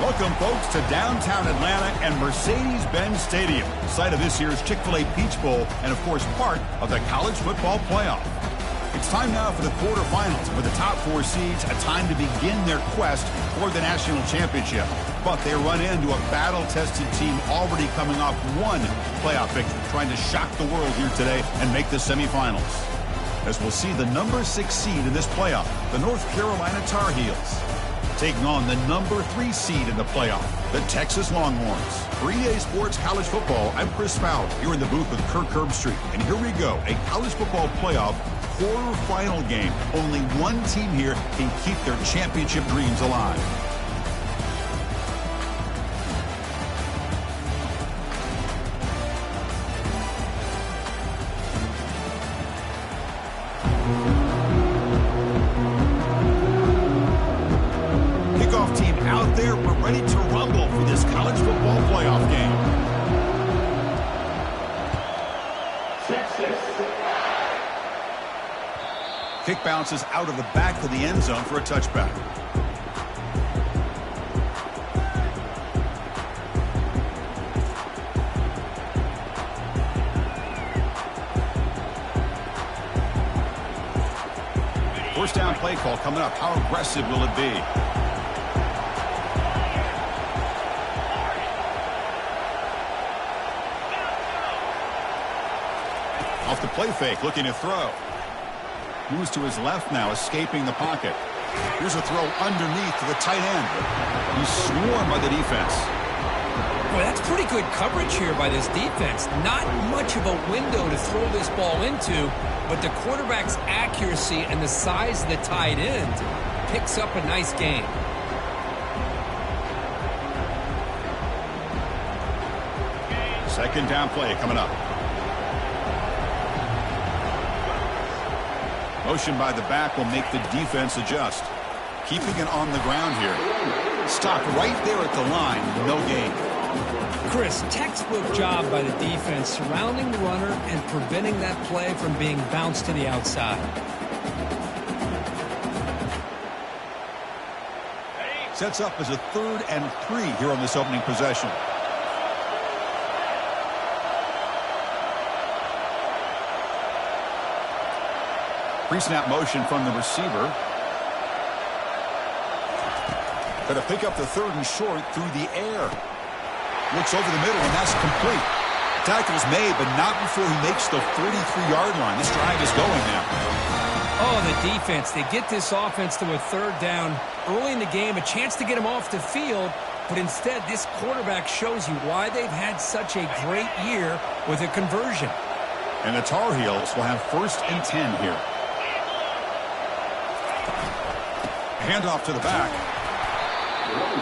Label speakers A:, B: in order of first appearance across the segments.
A: Welcome, folks, to downtown Atlanta and Mercedes-Benz Stadium, site of this year's Chick-fil-A Peach Bowl and, of course, part of the college football playoff. It's time now for the quarterfinals, for the top 4 seeds, a time to begin their quest for the national championship. But they run into a battle-tested team already coming off one playoff victory, trying to shock the world here today and make the semifinals. As we'll see the number 6 seed in this playoff, the North Carolina Tar Heels, taking on the number 3 seed in the playoff, the Texas Longhorns. For EA Sports College Football, I'm Chris Fowler, here in the booth with Kirk Herbstreit. And here we go, a college football playoff quarterfinal game. Only one team here can keep their championship dreams alive. Kickoff team out there. We're ready to rumble for this college football playoff game. Kick bounces out of the back of the end zone for a touchback. First down play call coming up. How aggressive will it be? Off the play fake, looking to throw. Moves to his left now, escaping the pocket. Here's a throw underneath to the tight end. He's swarmed by the defense.
B: Boy, that's pretty good coverage here by this defense. Not much of a window to throw this ball into, but the quarterback's accuracy and the size of the tight end picks up a nice game.
A: Second down play coming up. Motion by the back will make the defense adjust. Keeping it on the ground here. Stopped right there at the line. No gain.
B: Chris, textbook job by the defense surrounding the runner and preventing that play from being bounced to the outside.
A: Sets up as a 3rd and 3 here on this opening possession. Pre-snap motion from the receiver. Going to pick up the 3rd and short through the air. Looks over the middle, and that's complete. Tackle's made, but not before he makes the 43-yard line. This drive is going now.
B: Oh, the defense. They get this offense to a 3rd down early in the game, a chance to get him off the field, but instead this quarterback shows you why they've had such a great year with a conversion.
A: And the Tar Heels will have 1st and 10 here. Handoff to the back.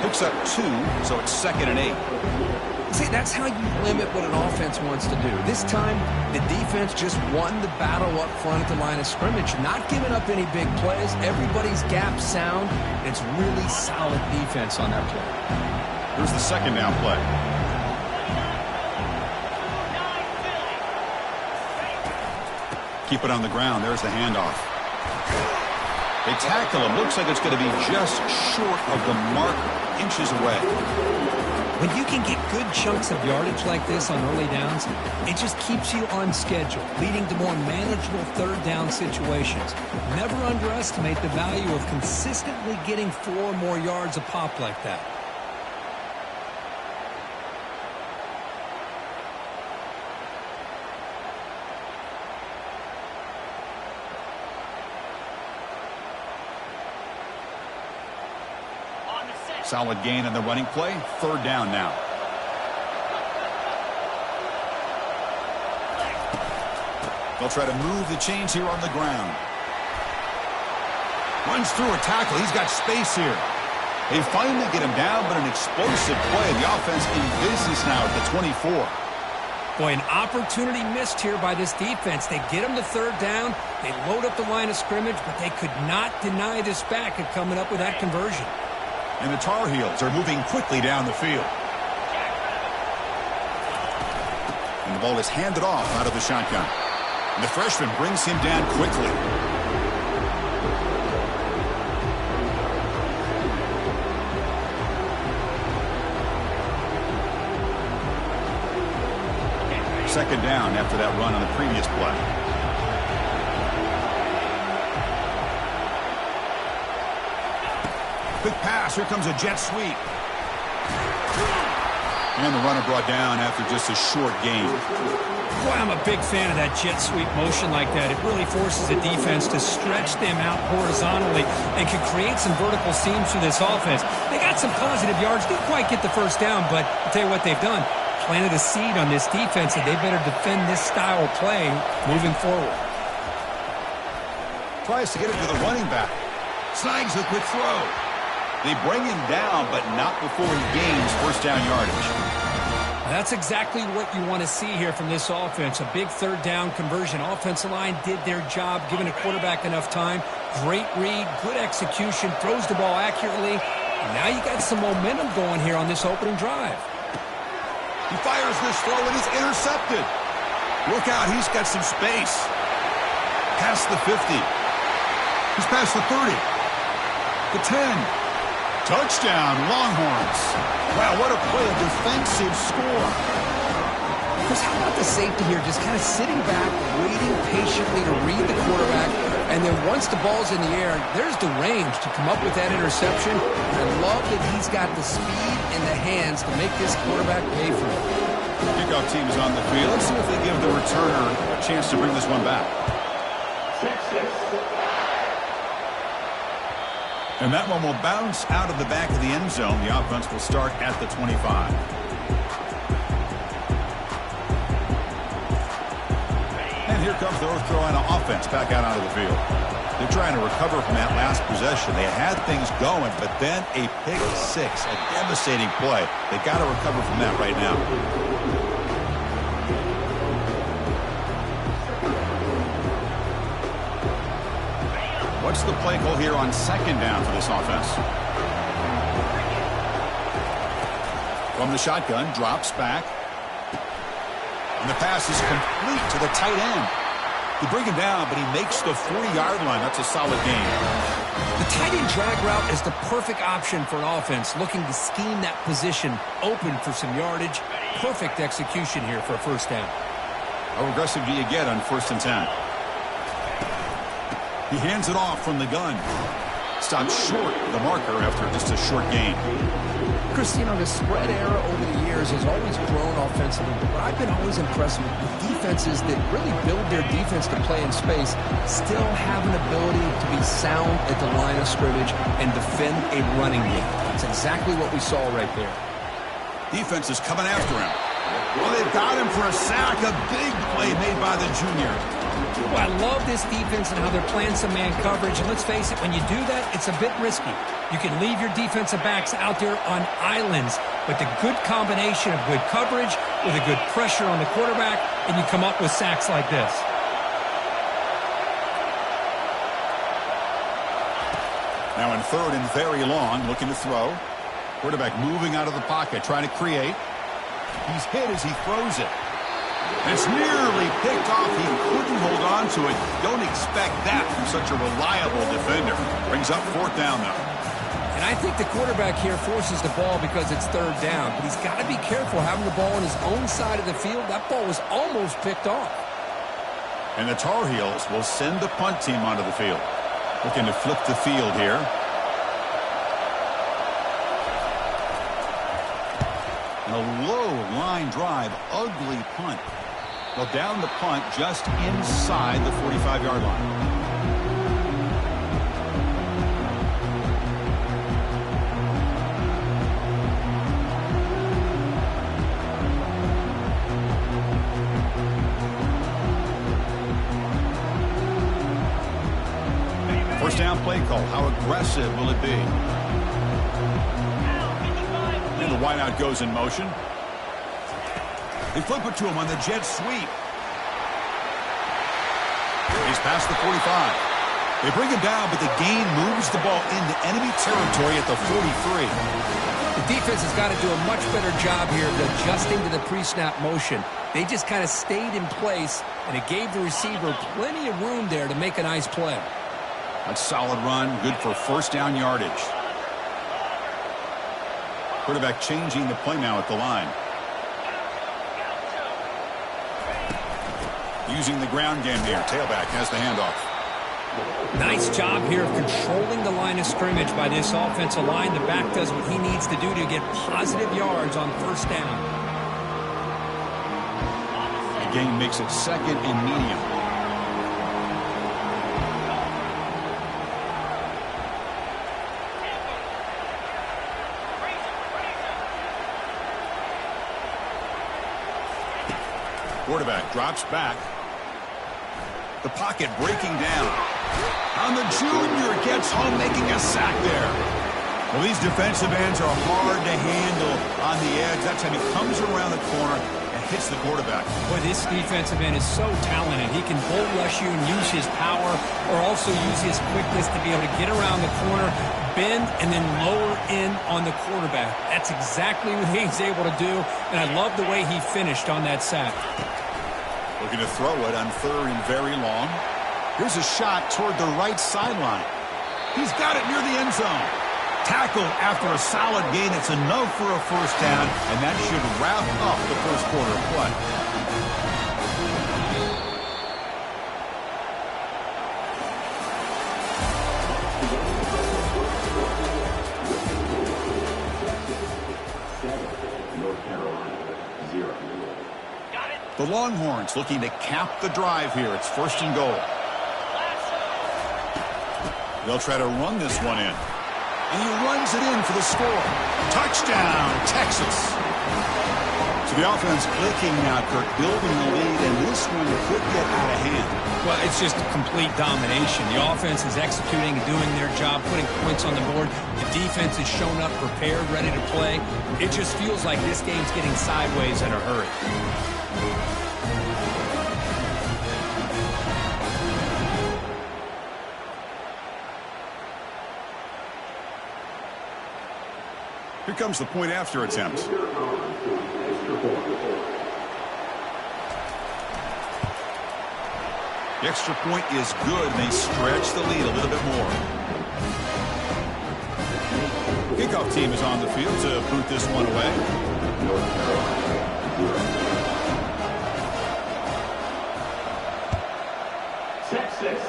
A: Picks up 2, so it's 2nd and 8.
B: See, that's how you limit what an offense wants to do. This time, the defense just won the battle up front at the line of scrimmage, not giving up any big plays. Everybody's gap sound. It's really solid defense on that play.
A: Here's the 2nd down play. Keep it on the ground. There's the handoff. They tackle him. Looks like it's going to be just short of the marker, inches away.
B: When you can get good chunks of yardage like this on early downs, it just keeps you on schedule, leading to more manageable 3rd down situations. Never underestimate the value of consistently getting 4 or more yards a pop like that.
A: Solid gain on the running play. 3rd down now. They'll try to move the chains here on the ground. Runs through a tackle. He's got space here. They finally get him down, but an explosive play. The offense in business now at the 24.
B: Boy, an opportunity missed here by this defense. They get him to 3rd down. They load up the line of scrimmage, but they could not deny this back at coming up with that conversion.
A: And the Tar Heels are moving quickly down the field. And the ball is handed off out of the shotgun. And the freshman brings him down quickly. Second down after that run on the previous play. Quick pass. Here comes a jet sweep. And the runner brought down after just a short gain.
B: Boy, I'm a big fan of that jet sweep motion like that. It really forces the defense to stretch them out horizontally and can create some vertical seams for this offense. They got some positive yards. Didn't quite get the first down, but I'll tell you what they've done. Planted a seed on this defense, and they better defend this style of play moving forward.
A: Tries to get it to the running back. Snags a quick throw. They bring him down, but not before he gains first down yardage.
B: That's exactly what you want to see here from this offense. A big third down conversion. Offensive line did their job, giving a quarterback enough time. Great read, good execution, throws the ball accurately. And now you got some momentum going here on this opening drive.
A: He fires this throw and it's intercepted. Look out, he's got some space. Past the 50. He's past the 30. The 10. Touchdown, Longhorns. Wow, what a play, a defensive score.
B: Chris, how about the safety here just kind of sitting back, waiting patiently to read the quarterback, and then once the ball's in the air, there's the range to come up with that interception. I love that he's got the speed and the hands to make this quarterback pay for it.
A: Kickoff team is on the field. Let's see if they give the returner a chance to bring this one back. And that one will bounce out of the back of the end zone. The offense will start at the 25. And here comes the North Carolina offense back out onto the field. They're trying to recover from that last possession. They had things going, but then a pick six, a devastating play. They got to recover from that right now. What's the play call here on second down for this offense? From the shotgun, drops back. And the pass is complete to the tight end. They bring him down, but he makes the 40-yard line. That's a solid gain.
B: The tight end drag route is the perfect option for an offense looking to scheme that position open for some yardage. Perfect execution here for a first down.
A: How aggressive do you get on 1st and 10? He hands it off from the gun. Stops short of the marker after just a short gain.
B: Chris, you know, the spread era over the years has always grown offensively, but I've been always impressed with defenses that really build their defense to play in space, still have an ability to be sound at the line of scrimmage and defend a running game. That's exactly what we saw right there.
A: Defense is coming after him. Well, they've got him for a sack. A big play made by the junior.
B: Well, I love this defense and how they're playing some man coverage. And let's face it, when you do that, it's a bit risky. You can leave your defensive backs out there on islands, but the good combination of good coverage with a good pressure on the quarterback, and you come up with sacks like this.
A: Now in 3rd and very long, looking to throw. Quarterback moving out of the pocket, trying to create. He's hit as he throws it. It's nearly picked off. He couldn't hold on to it. Don't expect that from such a reliable defender. Brings up 4th down, though.
B: And I think the quarterback here forces the ball because it's 3rd down. But he's got to be careful having the ball on his own side of the field. That ball was almost picked off.
A: And the Tar Heels will send the punt team onto the field. Looking to flip the field here. And a low line drive, ugly punt. Well, down the punt just inside the 45-yard line. First down play call. How aggressive will it be? And the wideout goes in motion. They flip it to him on the jet sweep. He's past the 45. They bring him down, but the gain moves the ball into enemy territory at the 43.
B: The defense has got to do a much better job here of adjusting to the pre-snap motion. They just kind of stayed in place, and it gave the receiver plenty of room there to make a nice play.
A: A solid run, good for first down yardage. Quarterback changing the play now at the line. Using the ground game here. Tailback has the handoff.
B: Nice job here of controlling the line of scrimmage by this offensive line. The back does what he needs to do to get positive yards on first down.
A: The gain makes it second and medium. Quarterback drops back. The pocket breaking down. And the junior gets home, making a sack there. Well, these defensive ends are hard to handle on the edge. That time he comes around the corner and hits the quarterback.
B: Boy, this defensive end is so talented. He can bull rush you and use his power, or also use his quickness to be able to get around the corner, bend, and then lower in on the quarterback. That's exactly what he's able to do, and I love the way he finished on that sack.
A: Looking to throw it on third and very long. Here's a shot toward the right sideline. He's got it near the end zone. Tackled after a solid gain. It's enough for a first down, and that should wrap up the first quarter of play. The Longhorns looking to cap the drive here. It's first and goal. They'll try to run this one in. And he runs it in for the score. Touchdown, Texas. So the offense clicking now, Kirk, building the lead, and this one could get out of hand.
B: Well, it's just complete domination. The offense is executing and doing their job, putting points on the board. The defense has shown up prepared, ready to play. It just feels like this game's getting sideways in a hurry.
A: Here comes the point after attempt. The extra point is good, and they stretch the lead a little bit more. Kickoff team is on the field to boot this one away. Texas.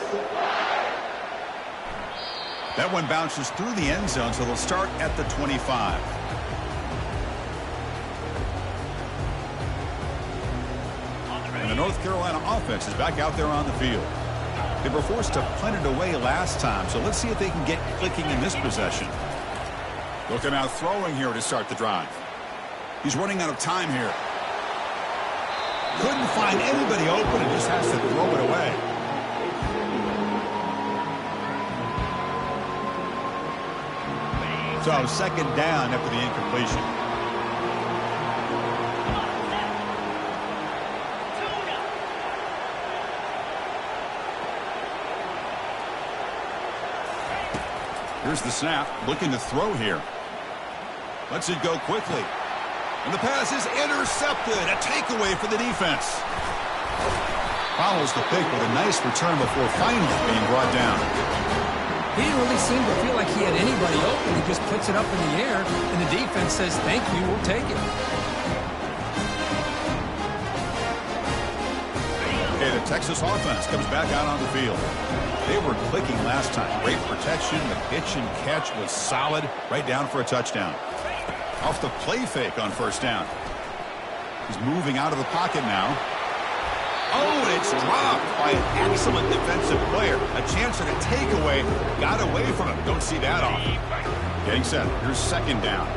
A: That one bounces through the end zone, so they'll start at the 25. And the North Carolina offense is back out there on the field. They were forced to punt it away last time, so let's see if they can get clicking in this possession. Looking out throwing here to start the drive. He's running out of time here. Couldn't find anybody open and just has to throw it away. So second down after the incompletion. Here's the snap, looking to throw here. Lets it go quickly. And the pass is intercepted. A takeaway for the defense. Follows the pick with a nice return before finally being brought down.
B: He didn't really seem to feel like he had anybody open. He just puts it up in the air, and the defense says, thank you, we'll take it.
A: Okay, the Texas offense comes back out on the field. They were clicking last time. Great protection. The pitch and catch was solid. Right down for a touchdown. Off the play fake on first down. He's moving out of the pocket now. Oh, and it's dropped by an excellent defensive player. A chance at a takeaway. Got away from him. Don't see that often. Getting set. Here's second down.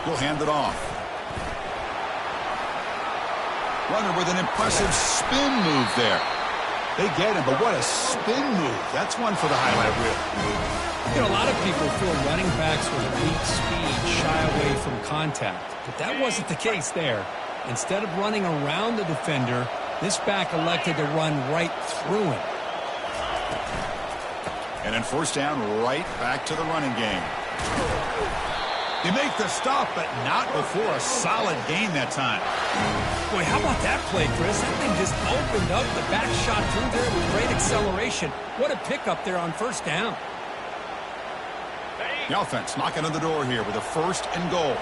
A: He'll hand it off. Runner with an impressive spin move there. They get him, but what a spin move. That's one for the highlight reel.
B: You know, a lot of people feel running backs with elite speed shy away from contact, but that wasn't the case there. Instead of running around the defender, this back elected to run right through him.
A: And then first down, right back to the running game. They make the stop, but not before a solid gain that time.
B: Boy, how about that play, Chris? That thing just opened up. The back shot through there with great acceleration. What a pickup there on first down.
A: The offense knocking on the door here with a first and goal.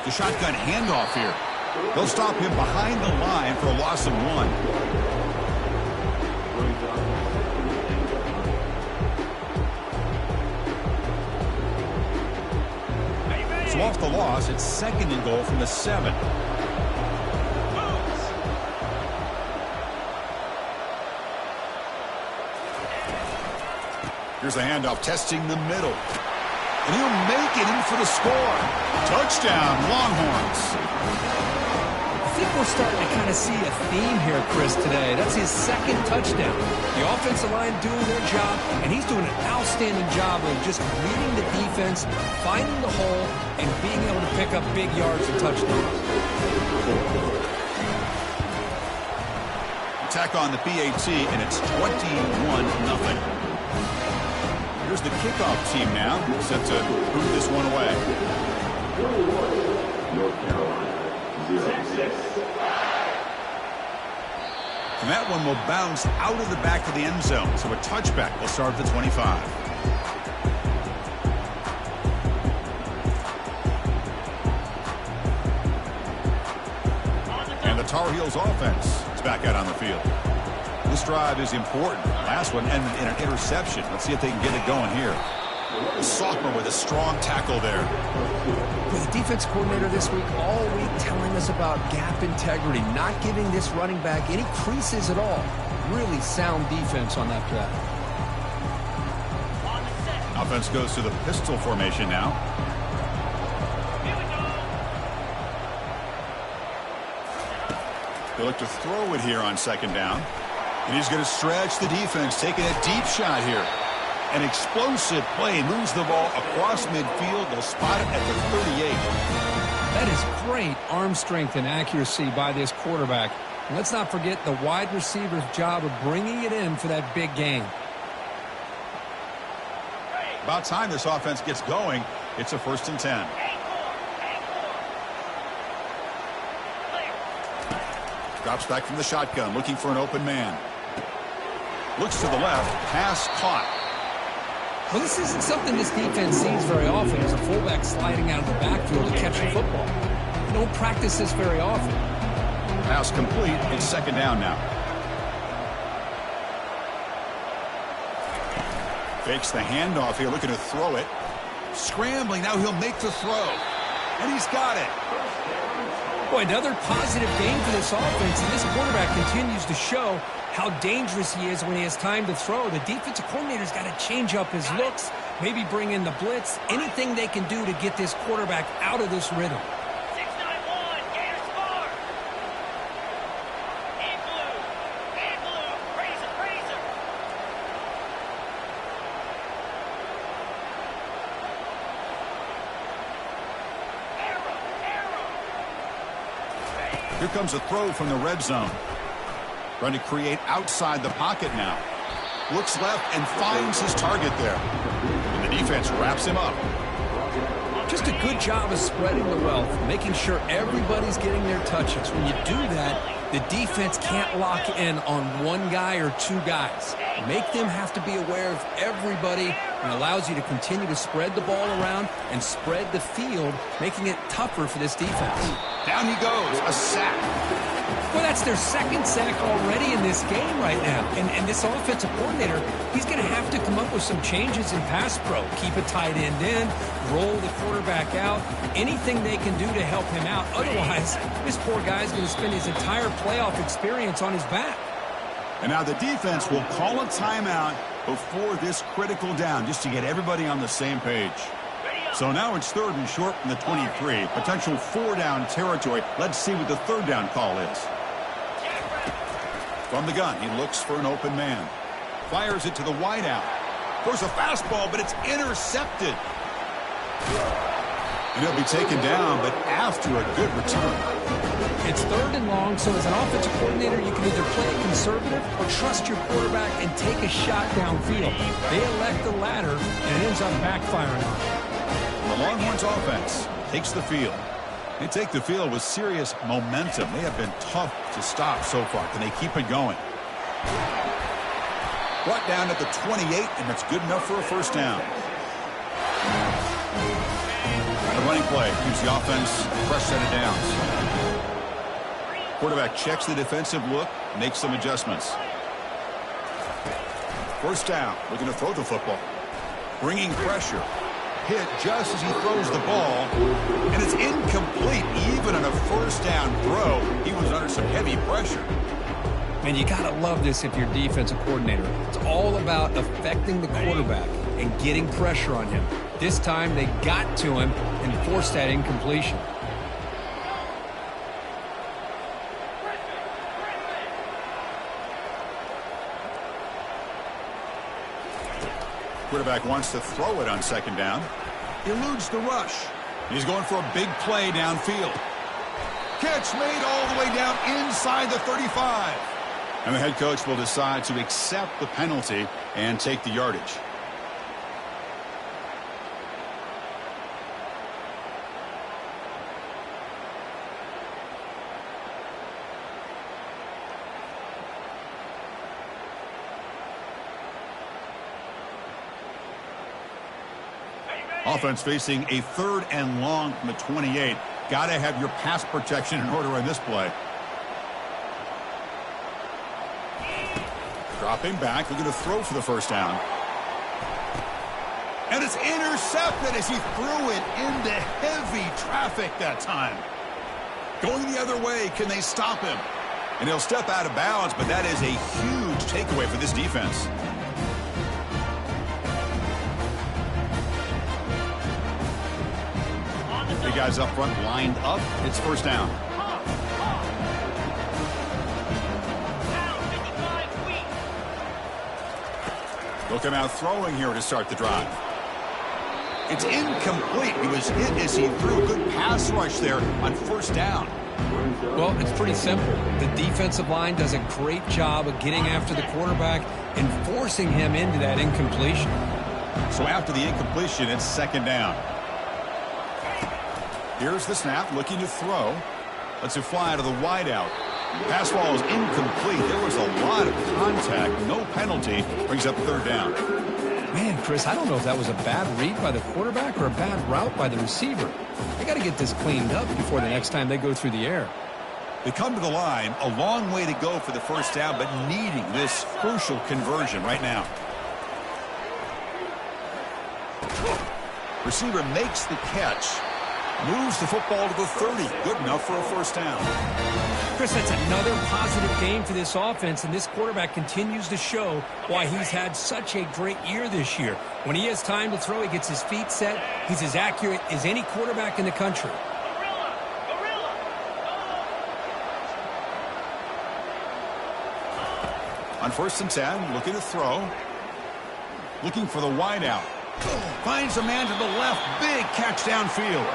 A: The shotgun handoff here. They'll stop him behind the line for a loss of 1. So off the loss, it's 2nd and goal from the 7. Here's a handoff, testing the middle. And he'll make it in for the score. Touchdown, Longhorns.
B: I think we're starting to kind of see a theme here, Chris, today. That's his 2nd touchdown. The offensive line doing their job, and he's doing an outstanding job of just reading the defense, finding the hole, and being able to pick up big yards and touchdowns.
A: Attack on the PAT, and it's 21-0. Here's the kickoff team now, set to boot this one away.
C: North Carolina, 0-6.
A: And that one will bounce out of the back of the end zone, so a touchback will start at the 25. And the Tar Heels offense is back out on the field. This drive is important. Last one ended in an interception. Let's see if they can get it going here. The sophomore with a strong tackle there.
B: Well, the defense coordinator this week, all week, telling us about gap integrity, not giving this running back any creases at all. Really sound defense on that play.
A: Offense goes to the pistol formation now. They look to throw it here on 2nd down. And he's going to stretch the defense, taking a deep shot here. An explosive play, moves the ball across midfield. They'll spot it at the 38.
B: That is great arm strength and accuracy by this quarterback. And let's not forget the wide receiver's job of bringing it in for that big gain.
A: About time this offense gets going. It's a 1st and 10. Drops back from the shotgun, looking for an open man. Looks to the left, pass caught.
B: Well, this isn't something this defense sees very often, as a fullback sliding out of the backfield to catch the football. You don't practice this very often.
A: Pass complete. It's 2nd down now. Fakes the handoff here, looking to throw it. Scrambling, now he'll make the throw. And he's got it.
B: Boy, another positive game for this offense, and this quarterback continues to show how dangerous he is when he has time to throw. The defensive coordinator's got to change up his looks, maybe bring in the blitz, anything they can do to get this quarterback out of this rhythm.
D: 6-9-1, Gator score. In blue, Razor.
A: Here comes a throw from the red zone. Trying to create outside the pocket now. Looks left and finds his target there. And the defense wraps him up.
B: Just a good job of spreading the wealth, making sure everybody's getting their touches. When you do that, the defense can't lock in on one guy or 2 guys. Make them have to be aware of everybody, and allows you to continue to spread the ball around and spread the field, making it tougher for this defense.
A: Down he goes, a sack.
B: Well, that's their 2nd sack already in this game right now. And this offensive coordinator, he's going to have to come up with some changes in pass pro. Keep a tight end in, roll the quarterback out, anything they can do to help him out. Otherwise, this poor guy's going to spend his entire playoff experience on his back.
A: And now the defense will call a timeout before this critical down, just to get everybody on the same page. So now it's 3rd and short from the 23. Potential 4-down territory. Let's see what the 3rd down call is. From the gun, he looks for an open man. Fires it to the wideout. Throws a fastball, but it's intercepted. And he'll be taken down, but after a good return.
B: It's 3rd and long, so as an offensive coordinator, you can either play it conservative or trust your quarterback and take a shot downfield. They elect the latter, and it ends up backfiring on them.
A: The Longhorns offense takes the field. They take the field with serious momentum. They have been tough to stop so far. Can they keep it going? Brought down at the 28, and that's good enough for a 1st down. The running play keeps the offense fresh set of downs. Quarterback checks the defensive look, makes some adjustments. First down, looking to throw the football. Bringing pressure. Hit just as he throws the ball, and it's incomplete. Even on a first down throw, he was under some heavy pressure.
B: Man, you got to love this if you're defensive coordinator. It's all about affecting the quarterback and getting pressure on him. This time they got to him and forced that incompletion.
A: Quarterback wants to throw it on second down. Eludes the rush. He's going for a big play downfield. Catch made all the way down inside the 35. And the head coach will decide to accept the penalty and take the yardage. Offense facing a 3rd and long from the 28. Got to have your pass protection in order on this play. Dropping back, looking to throw for the first down. And it's intercepted as he threw it into heavy traffic that time. Going the other way, can they stop him? And he'll step out of bounds, but that is a huge takeaway for this defense. The guys up front lined up. It's first down. They'll come out throwing here to start the drive. It's incomplete. He was hit as he threw a good pass rush there on first down.
B: Well, it's pretty simple. The defensive line does a great job of getting after the quarterback and forcing him into that incompletion.
A: So after the incompletion, it's second down. Here's the snap, looking to throw. Lets it fly to the wideout. Pass ball is incomplete. There was a lot of contact. No penalty. Brings up third down.
B: Man, Chris, I don't know if that was a bad read by the quarterback or a bad route by the receiver. They got to get this cleaned up before the next time they go through the air.
A: They come to the line. A long way to go for the first down, but needing this crucial conversion right now. Receiver makes the catch. Moves the football to the 30. Good enough for a first down.
B: Chris, that's another positive game for this offense, and this quarterback continues to show why he's had such a great year this year. When he has time to throw, he gets his feet set. He's as accurate as any quarterback in the country.
A: On 1st and 10, looking to throw. Looking for the wideout. Finds a man to the left. Big catch downfield.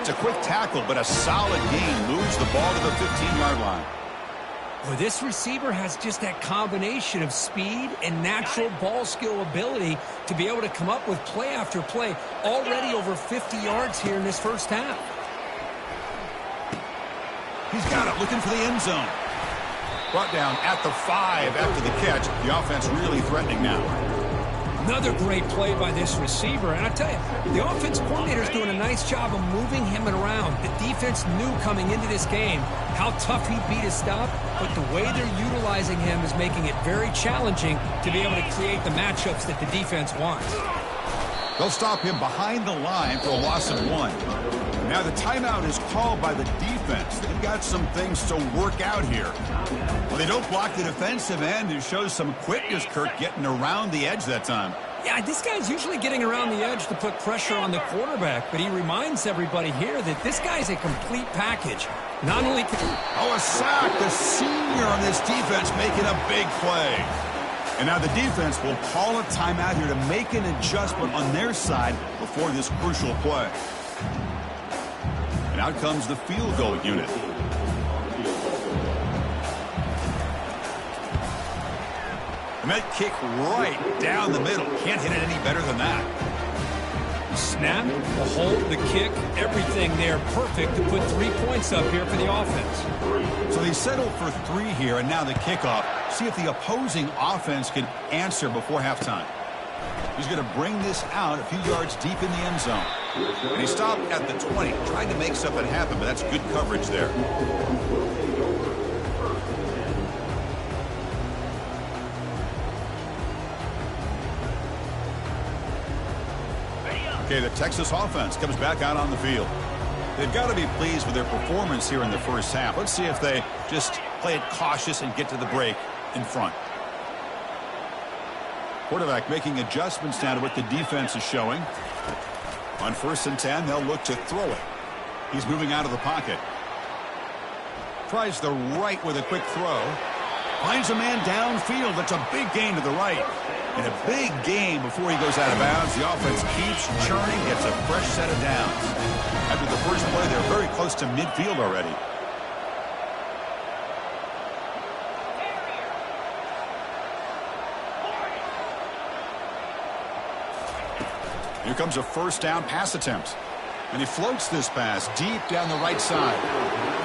A: It's a quick tackle, but a solid gain. Moves the ball to the 15-yard line.
B: Well, this receiver has just that combination of speed and natural ball skill ability to be able to come up with play after play. Already over 50 yards here in this first half.
A: He's got it, looking for the end zone. Brought down at the 5 after the catch. The offense really threatening now.
B: Another great play by this receiver. And I tell you, the offense coordinator is doing a nice job of moving him around. The defense knew coming into this game how tough he'd be to stop, but the way they're utilizing him is making it very challenging to be able to create the matchups that the defense wants.
A: They'll stop him behind the line for a loss of 1. Now the timeout is called by the defense. They've got some things to work out here. Well, they don't block the defensive end, who shows some quickness, Kirk, getting around the edge that time.
B: Yeah, this guy's usually getting around the edge to put pressure on the quarterback, but he reminds everybody here that this guy's a complete package. Not only can...
A: Oh, a sack. The senior on this defense making a big play. And now the defense will call a timeout here to make an adjustment on their side before this crucial play. And out comes the field goal unit. And that kick right down the middle. Can't hit it any better than that.
B: The snap, the hold, the kick, everything there perfect to put 3 points up here for the offense.
A: So they settled for 3 here, and now the kickoff. See if the opposing offense can answer before halftime. He's going to bring this out a few yards deep in the end zone. And he stopped at the 20, trying to make something happen, but that's good coverage there. Okay, the Texas offense comes back out on the field. They've got to be pleased with their performance here in the first half. Let's see if they just play it cautious and get to the break in front. Quarterback making adjustments now to what the defense is showing. On 1st and 10, they'll look to throw it. He's moving out of the pocket. Tries the right with a quick throw. Finds a man downfield. That's a big gain to the right. And a big gain before he goes out of bounds. The offense keeps churning, gets a fresh set of downs. After the first play, they're very close to midfield already. Here comes a first down pass attempt. And he floats this pass deep down the right side.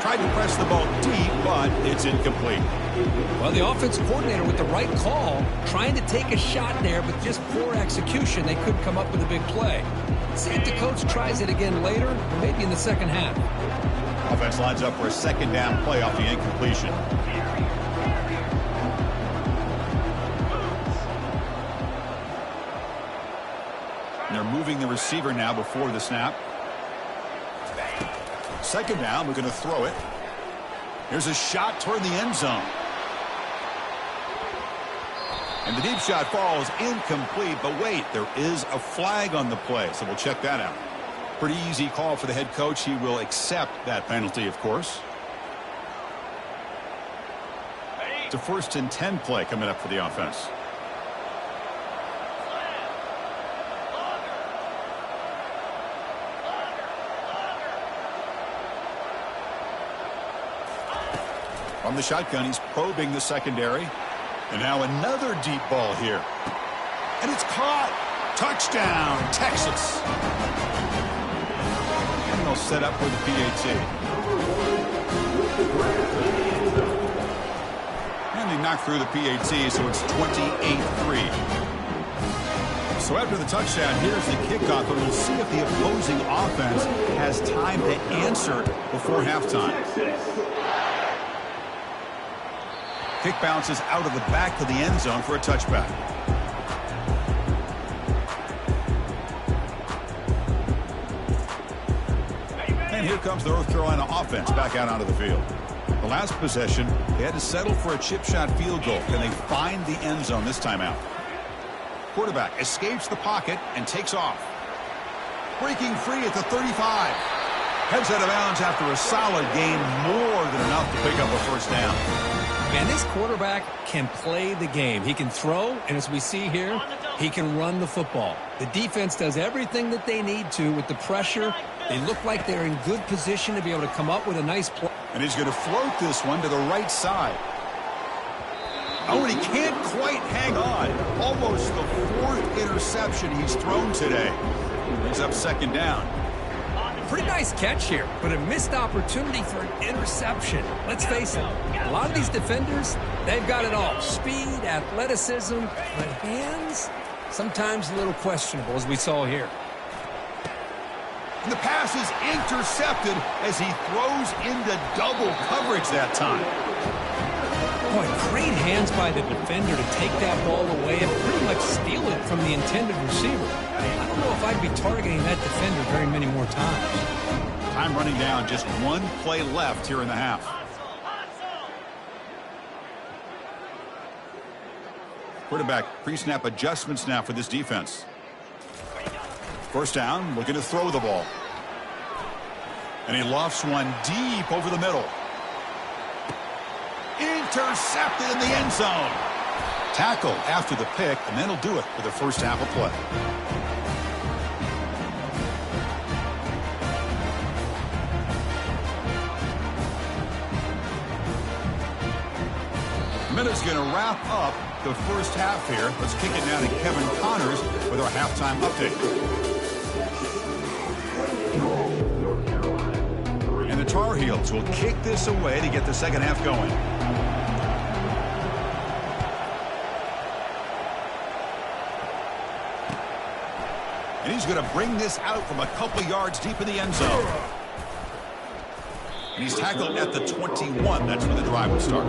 A: Tried to press the ball deep, but it's incomplete.
B: Well, the offense coordinator with the right call, trying to take a shot there, but just poor execution. They couldn't come up with a big play. See if the coach tries it again later, or maybe in the second half.
A: Offense lines up for a second down play off the incompletion. And they're moving the receiver now before the snap. Second down, we're going to throw it. Here's a shot toward the end zone. And the deep shot falls incomplete, but wait, there is a flag on the play, so we'll check that out. Pretty easy call for the head coach. He will accept that penalty, of course. It's a 1st and 10 play coming up for the offense. From the shotgun, he's probing the secondary. And now another deep ball here. And it's caught. Touchdown, Texas. And they'll set up for the PAT. And they knock through the PAT, so it's 28-3. So after the touchdown, here's the kickoff, and we'll see if the opposing offense has time to answer before halftime. Kick bounces out of the back of the end zone for a touchback. And here comes the North Carolina offense back out onto the field. The last possession, they had to settle for a chip shot field goal. Can they find the end zone this time out? Quarterback escapes the pocket and takes off. Breaking free at the 35. Heads out of bounds after a solid gain, more than enough to pick up a first down.
B: Man, this quarterback can play the game. He can throw, and as we see here, he can run the football. The defense does everything that they need to with the pressure. They look like they're in good position to be able to come up with a nice play.
A: And he's going to float this one to the right side. Oh, and he can't quite hang on. Almost the 4th interception he's thrown today. Brings up second down.
B: Pretty nice catch here, but a missed opportunity for an interception. Let's face it, a lot of these defenders, they've got it all. Speed, athleticism, but hands, sometimes a little questionable, as we saw here.
A: And the pass is intercepted as he throws into double coverage that time.
B: Boy, great hands by the defender to take that ball away and pretty much steal it from the intended receiver. I don't know if I'd be targeting that defender very many more times.
A: Time running down, just one play left here in the half. Quarterback pre-snap adjustments now for this defense. First down, looking to throw the ball. And he lofts one deep over the middle. Intercepted in the end zone. Tackle after the pick, and then he'll do it for the first half of play. Minute's going to wrap up the first half here. Let's kick it now to Kevin Connors with our halftime update. And the Tar Heels will kick this away to get the second half going. He's going to bring this out from a couple yards deep in the end zone. And he's tackled at the 21. That's where the drive will start.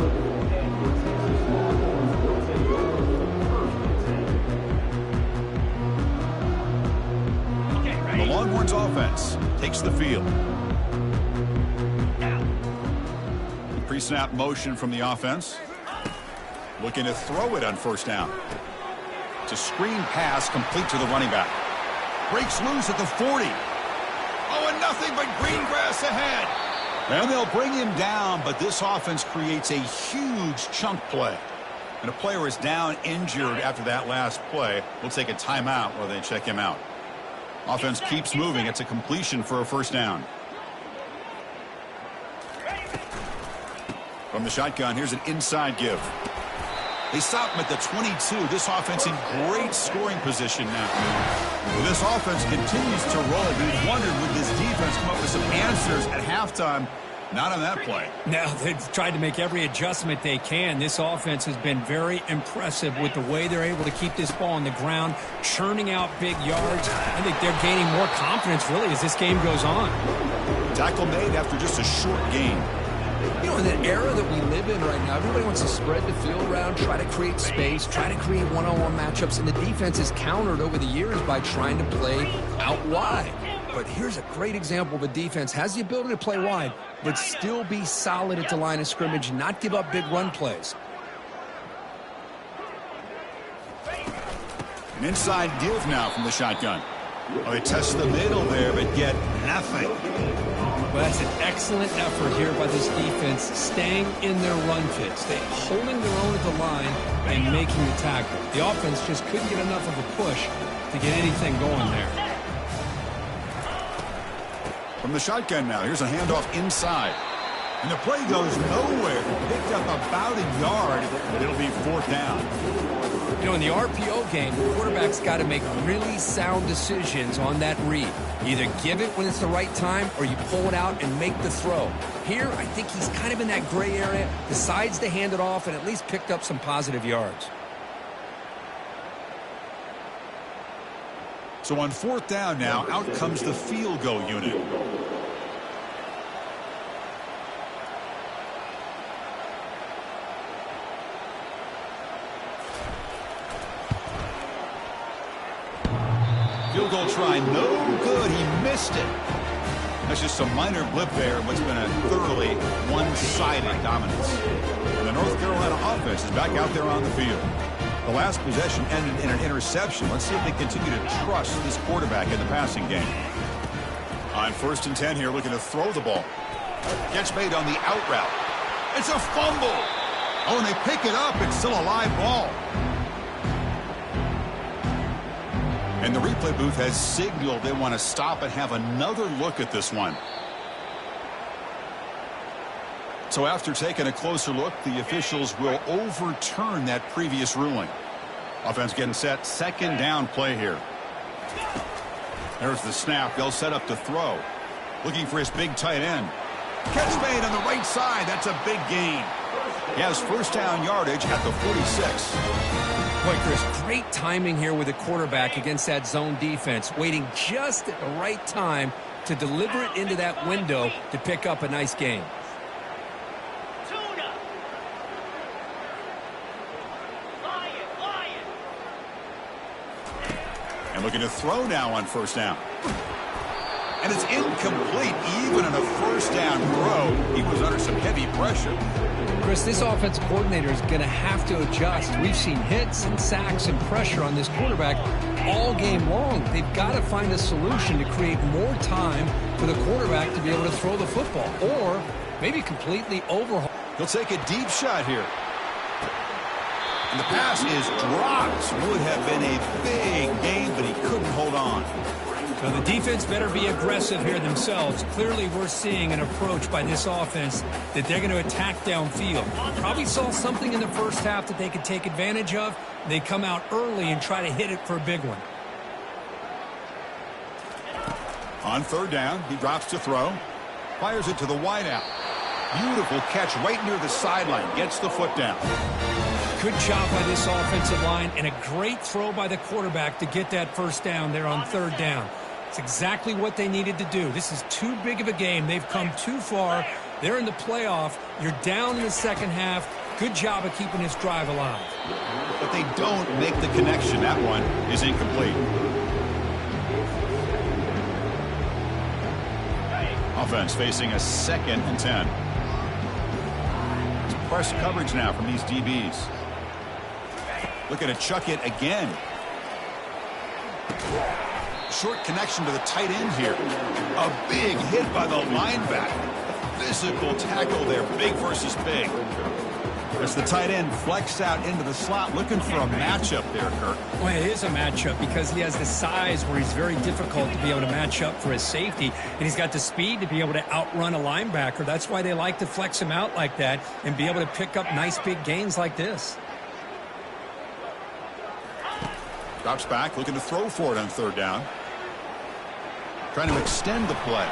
A: The Longhorns offense takes the field. Pre-snap motion from the offense. Looking to throw it on first down. It's a screen pass complete to the running back. Breaks loose at the 40. Oh, and nothing but green grass ahead. And they'll bring him down, but this offense creates a huge chunk play. And a player is down injured after that last play. We'll take a timeout while they check him out. Offense keeps moving. It's a completion for a first down. From the shotgun, here's an inside give. They stop him at the 22. This offense in great scoring position now. Well, this offense continues to roll. We've wondered, would this defense come up with some answers at halftime? Not on that play.
B: No, they've tried to make every adjustment they can. This offense has been very impressive with the way they're able to keep this ball on the ground, churning out big yards. I think they're gaining more confidence, really, as this game goes on.
A: Tackle made after just a short gain.
B: You know, in the era that we live in right now, everybody wants to spread the field around, try to create space, try to create one-on-one matchups, and the defense is countered over the years by trying to play out wide. But here's a great example of a defense has the ability to play wide, but still be solid at the line of scrimmage, not give up big run plays.
A: An inside give now from the shotgun. Oh, they test the middle there, but get nothing.
B: Well, that's an excellent effort here by this defense, staying in their run fits, holding their own at the line and making the tackle. The offense just couldn't get enough of a push to get anything going there.
A: From the shotgun now, here's a handoff inside. And the play goes nowhere. Picked up about a yard. It'll be fourth down.
B: You know, in the RPO game, the quarterback's got to make really sound decisions on that read. Either give it when it's the right time or you pull it out and make the throw. Here, I think he's kind of in that gray area, decides to hand it off and at least picked up some positive yards.
A: So on fourth down now, out comes the field goal unit. Field goal try, no good. He missed it. That's just a minor blip there in what's been a thoroughly one-sided dominance. And the North Carolina offense is back out there on the field. The last possession ended in an interception. Let's see if they continue to trust this quarterback in the passing game. On 1st and 10 here, looking to throw the ball. Catch made on the out route. It's a fumble. Oh, and they pick it up. It's still a live ball. And the replay booth has signaled they want to stop and have another look at this one. So after taking a closer look, the officials will overturn that previous ruling. Offense getting set. Second down play here. There's the snap. They'll set up to throw. Looking for his big tight end. Catch made on the right side. That's a big gain. He has first down yardage at the 46.
B: Boy, Chris, great timing here with the quarterback against that zone defense, waiting just at the right time to deliver it into that window to pick up a nice gain.
A: And looking to throw now on first down. And it's incomplete. Even on a first down throw, he was under some heavy pressure.
B: Chris, this offensive coordinator is going to have to adjust. We've seen hits and sacks and pressure on this quarterback all game long. They've got to find a solution to create more time for the quarterback to be able to throw the football or maybe completely overhaul.
A: He'll take a deep shot here. And the pass is dropped. Would have been a big gain, but he couldn't hold on.
B: So the defense better be aggressive here themselves. Clearly, we're seeing an approach by this offense that they're going to attack downfield. Probably saw something in the first half that they could take advantage of. They come out early and try to hit it for a big one.
A: On third down, he drops to throw. Fires it to the wideout. Beautiful catch right near the sideline. Gets the foot down.
B: Good job by this offensive line and a great throw by the quarterback to get that first down there on third down. It's exactly what they needed to do. This is too big of a game. They've come too far. They're in the playoff. You're down in the second half. Good job of keeping this drive alive.
A: But they don't make the connection. That one is incomplete. Offense facing a 2nd and 10. It's press coverage now from these DBs. Looking to chuck it again. Short connection to the tight end here. A big hit by the linebacker. Physical tackle there. Big versus big. As the tight end flexed out into the slot, looking for a matchup there, Kirk.
B: Well, it is a matchup because he has the size where he's very difficult to be able to match up for his safety, and he's got the speed to be able to outrun a linebacker. That's why they like to flex him out like that and be able to pick up nice big gains like this.
A: Drops back, looking to throw for it on third down. Trying to extend the play.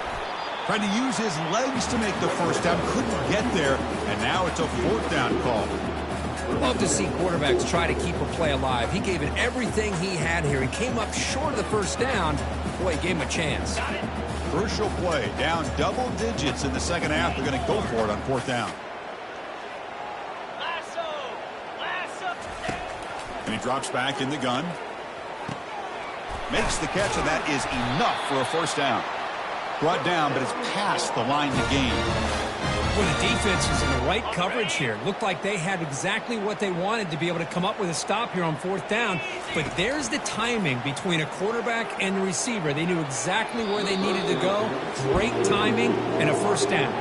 A: Trying to use his legs to make the first down. Couldn't get there, and now it's a 4th down call.
B: Love to see quarterbacks try to keep a play alive. He gave it everything he had here. He came up short of the first down. Boy, he gave him a chance.
A: Crucial play. Down double digits in the second half. They're going to go for it on 4th down. And he drops back in the gun. Makes the catch, and that is enough for a first down. Brought down, but it's past the line to gain.
B: Well, the defense was in the right coverage here. Looked like they had exactly what they wanted to be able to come up with a stop here on 4th down. But there's the timing between a quarterback and the receiver. They knew exactly where they needed to go. Great timing and a first down.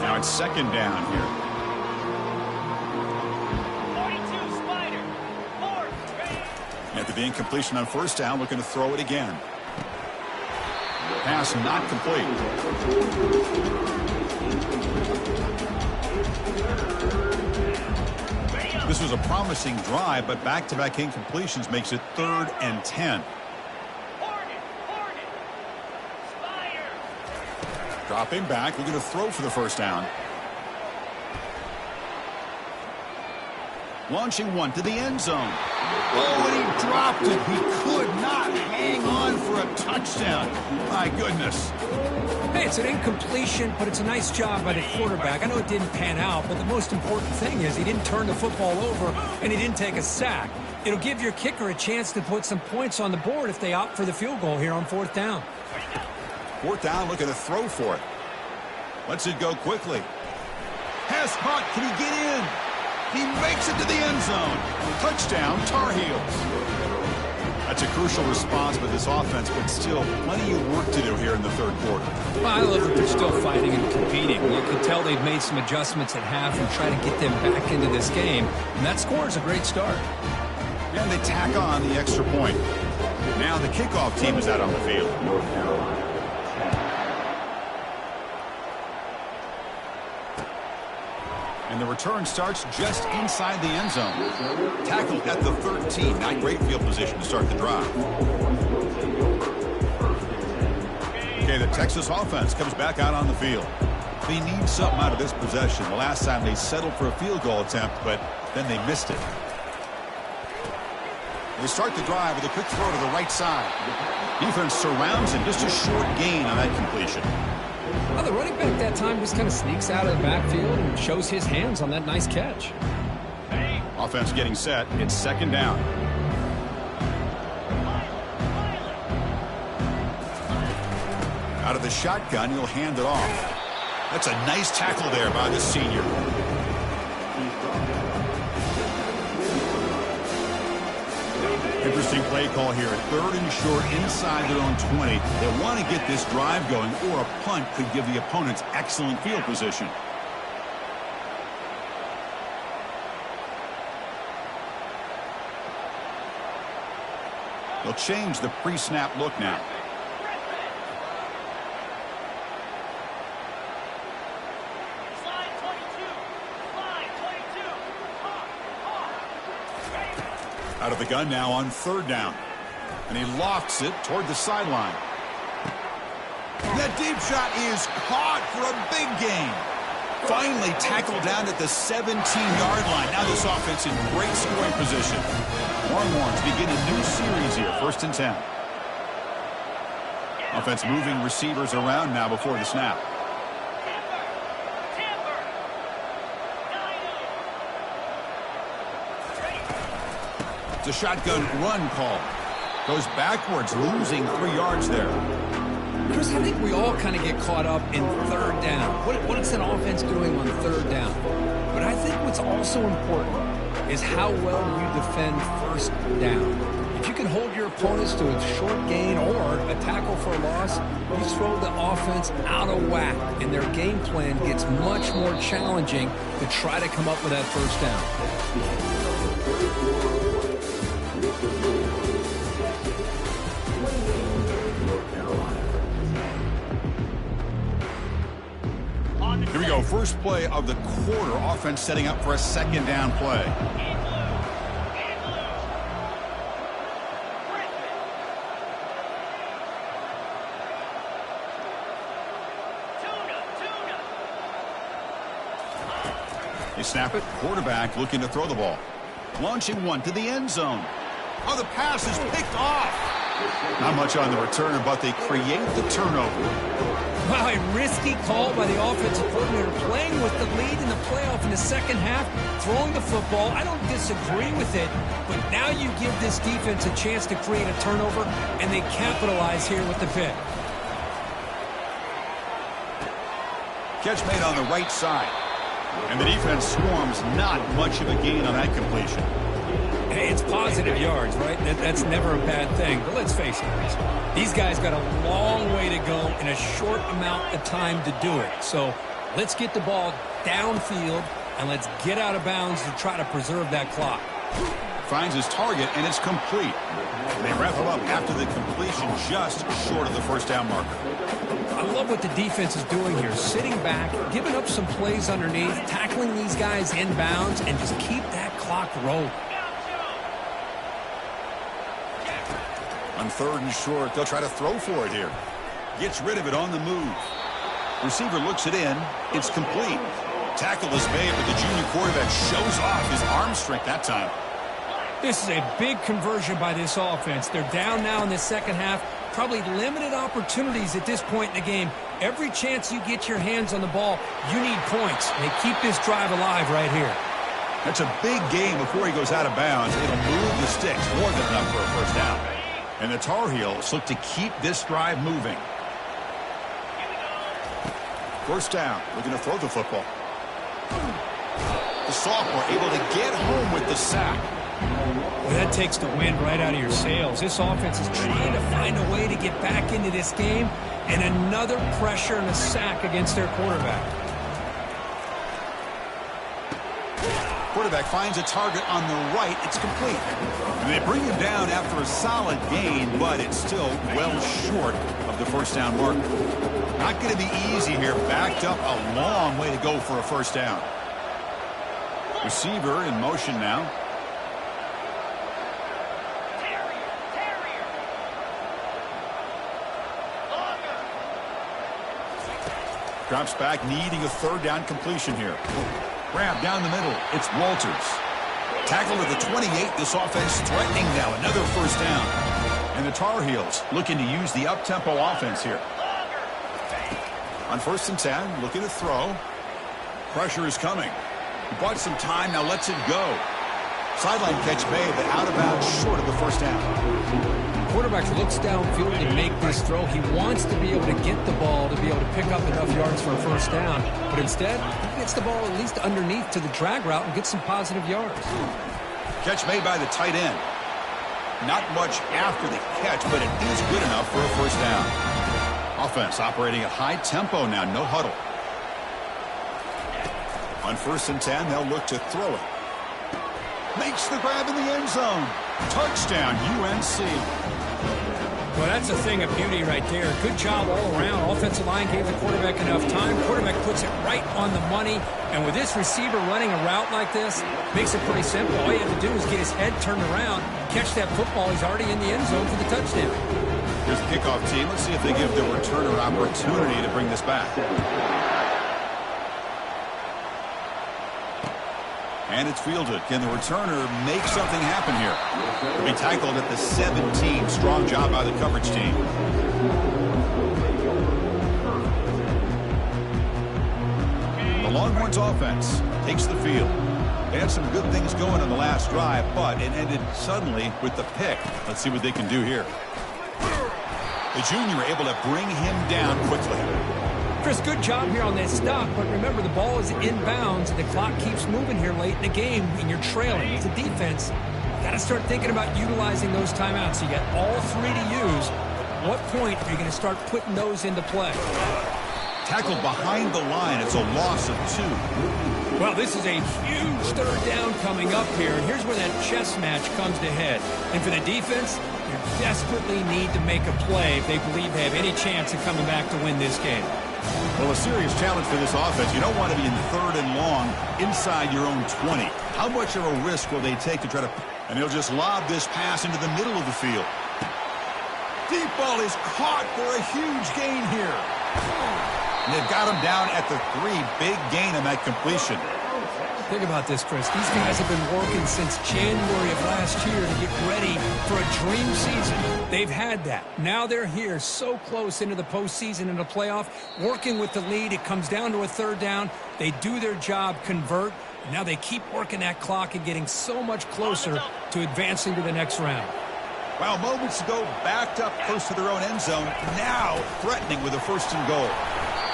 A: Now it's 2nd down here. After the incompletion on 1st down, looking to throw it again. Pass not complete. This was a promising drive, but back-to-back incompletions makes it 3rd and 10. Dropping back, looking to throw for the first down. Launching one to the end zone. Oh, and he dropped it. He could not hang on for a touchdown. My goodness.
B: Hey, it's an incompletion, but it's a nice job by the quarterback. I know it didn't pan out, but the most important thing is he didn't turn the football over and he didn't take a sack. It'll give your kicker a chance to put some points on the board if they opt for the field goal here on 4th down.
A: 4th down, looking to throw for it. Lets it go quickly. Pass caught. Can he get in? He makes it to the end zone. Touchdown, Tar Heels. That's a crucial response by this offense, but still plenty of work to do here in the 3rd quarter.
B: Well, I love that they're still fighting and competing. You can tell they've made some adjustments at half and try to get them back into this game. And that score is a great start.
A: And they tack on the extra point. Now the kickoff team is out on the field. And the return starts just inside the end zone. Tackled at the 13. Not great field position to start the drive. Okay, the Texas offense comes back out on the field. They need something out of this possession. The last time they settled for a field goal attempt, but then they missed it. They start the drive with a quick throw to the right side. Defense surrounds him. Just a short gain on that completion.
B: Well, the running back that time just kind of sneaks out of the backfield and shows his hands on that nice catch.
A: Offense getting set. It's 2nd down. Out of the shotgun, he'll hand it off. That's a nice tackle there by the senior. Interesting play call here. 3rd and short inside their own 20. They want to get this drive going, or a punt could give the opponents excellent field position. They'll change the pre-snap look now. Out of the gun now on 3rd down. And he lofts it toward the sideline. That deep shot is caught for a big gain. Finally tackled down at the 17-yard line. Now this offense in great scoring position. Longhorns begin a new series here, 1st and 10. Offense moving receivers around now before the snap. It's a shotgun run call. Goes backwards, losing 3 yards there.
B: Chris, I think we all kind of get caught up in 3rd down. What is an offense doing on 3rd down? But I think what's also important is how well you defend 1st down. If you can hold your opponents to a short gain or a tackle for a loss, you throw the offense out of whack, and their game plan gets much more challenging to try to come up with that 1st down.
A: Here we go. First play of the quarter. Offense setting up for a 2nd down play. They snap it. Quarterback looking to throw the ball. Launching one to the end zone. Oh, the pass is picked off. Not much on the return, but they create the turnover.
B: Wow, a risky call by the offensive coordinator, playing with the lead in the playoff in the 2nd half, throwing the football. I don't disagree with it, but now you give this defense a chance to create a turnover, and they capitalize here with the pick.
A: Catch made on the right side. And the defense swarms, not much of a gain on that completion.
B: Hey, it's positive yards, right? That's never a bad thing. But let's face it, Chris. These guys got a long way to go in a short amount of time to do it. So let's get the ball downfield, and let's get out of bounds to try to preserve that clock.
A: Finds his target, and it's complete. They wrap him up after the completion, just short of the 1st down marker.
B: I love what the defense is doing here. Sitting back, giving up some plays underneath, tackling these guys in bounds, and just keep that clock rolling.
A: On 3rd and short, they'll try to throw for it here. Gets rid of it on the move. Receiver looks it in. It's complete. Tackle is made, but the junior quarterback shows off his arm strength that time.
B: This is a big conversion by this offense. They're down now in the 2nd half. Probably limited opportunities at this point in the game. Every chance you get your hands on the ball, you need points. They keep this drive alive right here.
A: That's a big gain before he goes out of bounds. It'll move the sticks, more than enough for a 1st down. And the Tar Heels look to keep this drive moving. 1st down, looking to throw the football. The sophomore able to get home with the sack.
B: Well, that takes the wind right out of your sails. This offense is trying to find a way to get back into this game, and another pressure and a sack against their quarterback.
A: Quarterback finds a target on the right. It's complete. And they bring him down after a solid gain, but it's still well short of the 1st down mark. Not going to be easy here. Backed up a long way to go for a 1st down. Receiver in motion now. Drops back, needing a 3rd down completion here. Grab down the middle. It's Walters. Tackle at the 28. This offense threatening now. Another 1st down. And the Tar Heels looking to use the up-tempo offense here. On 1st and 10, looking to throw. Pressure is coming. He bought some time, now lets it go. Sideline catch made, but out of bounds short of the 1st down.
B: Quarterback looks downfield to make this throw. He wants to be able to get the ball to be able to pick up enough yards for a 1st down. But instead, he gets the ball at least underneath to the drag route and gets some positive yards.
A: Catch made by the tight end. Not much after the catch, but it is good enough for a 1st down. Offense operating at high tempo now, no huddle. On 1st and 10, they'll look to throw it. Makes the grab in the end zone. Touchdown, UNC.
B: Well, that's a thing of beauty right there. Good job all around. Offensive line gave the quarterback enough time. Quarterback puts it right on the money. And with this receiver running a route like this, makes it pretty simple. All you have to do is get his head turned around, catch that football. He's already in the end zone for the touchdown.
A: Here's the kickoff team. Let's see if they give the returner an opportunity to bring this back. And it's fielded. Can the returner make something happen here? He'll be tackled at the 17. Strong job by the coverage team. The Longhorns offense takes the field. They had some good things going on the last drive, but it ended suddenly with the pick. Let's see what they can do here. The junior able to bring him down quickly.
B: Chris, good job here on that stop, but remember the ball is inbounds and the clock keeps moving here late in the game and you're trailing. As a defense, you got to start thinking about utilizing those timeouts. You got all three to use. At what point are you going to start putting those into play?
A: Tackled behind the line. It's a loss of 2.
B: Well, this is a huge third down coming up here. And here's where that chess match comes to head. And for the defense, you desperately need to make a play if they believe they have any chance of coming back to win this game.
A: Well, a serious challenge for this offense. You don't want to be in 3rd and long inside your own 20. How much of a risk will they take to try to... And he'll just lob this pass into the middle of the field. Deep ball is caught for a huge gain here. And they've got him down at the 3. Big gain on that completion.
B: Think about this, Chris. These guys have been working since January of last year to get ready for a dream season. They've had that. Now they're here so close into the postseason and the playoff, working with the lead. It comes down to a 3rd down. They do their job, convert. And now they keep working that clock and getting so much closer to advancing to the next round.
A: Well, moments ago, backed up close to their own end zone. Now threatening with a 1st and goal.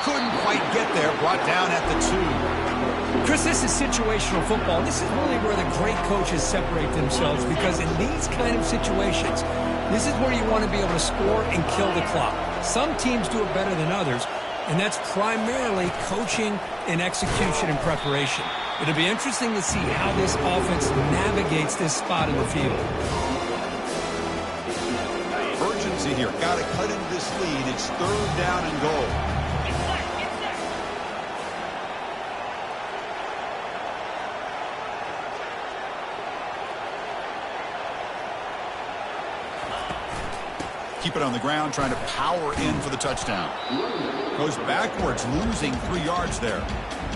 A: Couldn't quite get there. Brought down at the 2.
B: Chris, this is situational football. This is really where the great coaches separate themselves because in these kind of situations, this is where you want to be able to score and kill the clock. Some teams do it better than others, and that's primarily coaching and execution and preparation. It'll be interesting to see how this offense navigates this spot in the field.
A: Urgency here. Got to cut into this lead. It's 3rd down and goal. Keep it on the ground, trying to power in for the touchdown. Goes backwards, losing 3 yards there.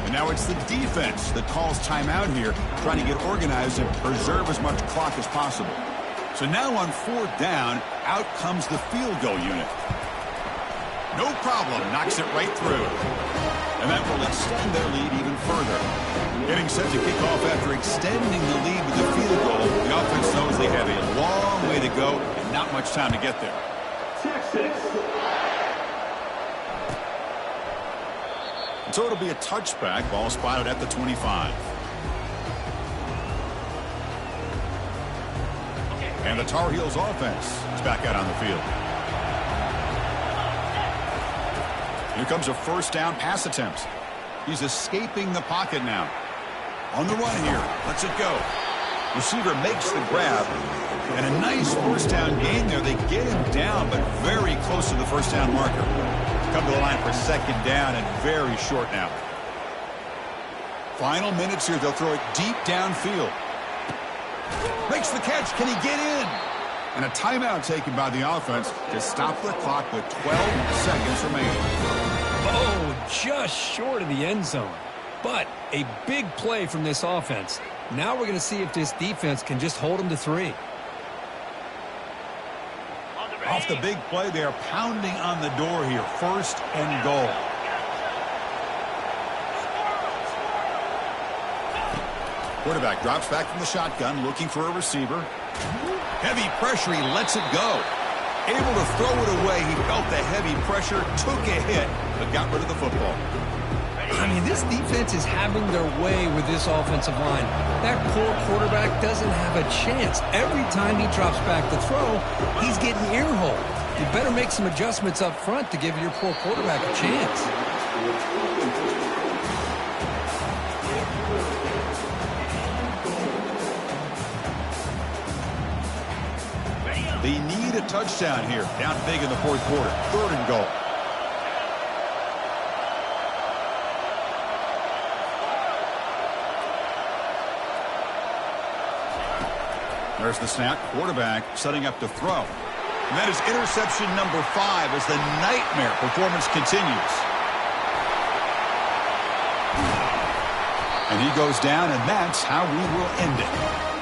A: And now it's the defense that calls timeout here, trying to get organized and preserve as much clock as possible. So now on 4th down, out comes the field goal unit. No problem, knocks it right through. And that will extend their lead even further. Getting set to kick off after extending the lead with the field goal. The offense knows they have a long way to go and not much time to get there. So it'll be a touchback. Ball spotted at the 25. And the Tar Heels offense is back out on the field. Here comes a 1st down pass attempt. He's escaping the pocket now. On the run here. Lets it go. Receiver makes the grab. And a nice 1st down gain there. They get him down, but very close to the 1st down marker. Come to the line for 2nd down and very short now. Final minutes here. They'll throw it deep downfield. Makes the catch. Can he get in? And a timeout taken by the offense to stop the clock with 12 seconds remaining.
B: Oh, just short of the end zone. But a big play from this offense. Now we're going to see if this defense can just hold them to 3.
A: Off the big play, they are pounding on the door here. 1st and goal. Quarterback drops back from the shotgun, looking for a receiver. Heavy pressure, he lets it go. Able to throw it away. He felt the heavy pressure, took a hit, but got rid of the football.
B: I mean, this defense is having their way with this offensive line. That poor quarterback doesn't have a chance. Every time he drops back to throw, he's getting ear-holed. You better make some adjustments up front to give your poor quarterback a chance.
D: Ready up.
A: They need a touchdown here. Down big in the fourth quarter. 3rd and goal. There's the snap. Quarterback setting up to throw. And that is interception number 5 as the nightmare performance continues. And he goes down, and that's how we will end it.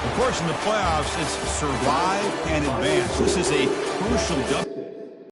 A: Of course, in the playoffs, it's survive and advance. This is a crucial